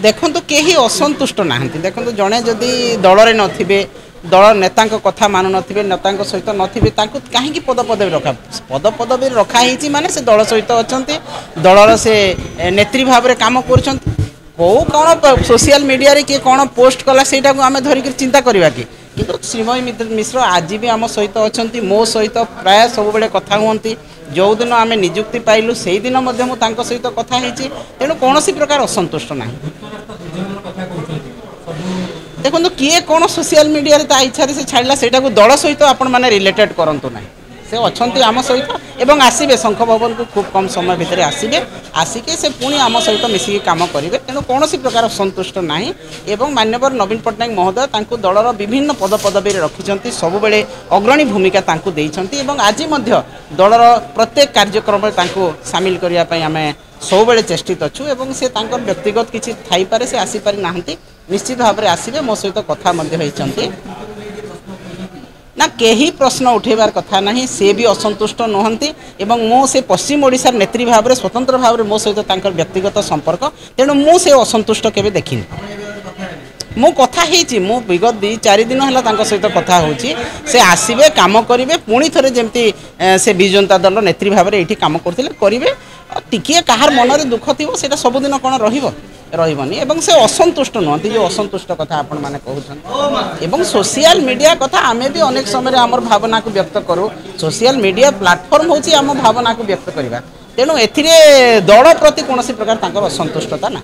देखो कहीं असंतुष्ट ना देखो जड़े जदि दल रे दल नेता कथा मानु नथिबे नेता सहित नथिबे कहीं पदपदवी रखा पदपदवी रखाही माने से दल सहित अच्छा दलर से नेत्री भाव में कम कर कौन सोशल मीडिया रे किए कौन पोस्ट कला से आम धरिक चिंता करवा कि किंतु श्रीमयी मिश्र आज भी आम सहित अच्छा मो सहित प्राय सब बड़े कथा हुंती जो दिन आम निजुक्ति पाइलु से दिन सहित कथा तेणु कौन प्रकार असंतुष्ट ना देखो किए कौन सोशल मीडिया रे इच्छा से छाड़ा से दल सहित आपण मैंने रिलेटेड करंतु ना से अच्छा आम सहित एवं आसबे शंख भवन को खूब कम समय भितर आसबे आसिके से पुणी आम सहित मिसिकी काम करेंगे तेणु कौन प्रकार असंतुष्ट ना एवं मान्यवर नवीन पट्टनायक महोदय दलर विभिन्न पदपदवी रखिंट सब बेले अग्रणी भूमिका देइछंती आज दलर प्रत्येक कार्यक्रम सामिल करने आम सब बेले चेष्टित अच्छु एवं से व्यक्तिगत किसी थाईपे से आसीपारी ना निश्चित भाव में आसबे मो सहित कथा ना कहीं प्रश्न उठेबार कथा नहीं से भी असंतुष्ट नुहंती एवं मो से पश्चिम ओडिशार नेत्री भाव में स्वतंत्र भाव में मो सहित व्यक्तिगत संपर्क तेणु मु से असंतुष्ट केबे देखिनी मो कथा ही मु विगत 2-4 दिन है सहित कथा होची से आसबे काम करेंगे पुणी थे जमती से विजु जनता दल नेत्री भाव में ये कम करेंगे टिके कहार मन में दुख थी से सबुदिन कौन रही एवं से असंतुष्ट नुहति जो असंतुष्ट कथा आपण मैंने कहते एवं सोशल मीडिया कथा आमे भी अनेक समय आमर भावना को व्यक्त करूँ सोशल मीडिया प्लाटफर्म होची आम भावना को व्यक्त करवा तेणु ए दल प्रति कौन प्रकार असंतुष्टता ना।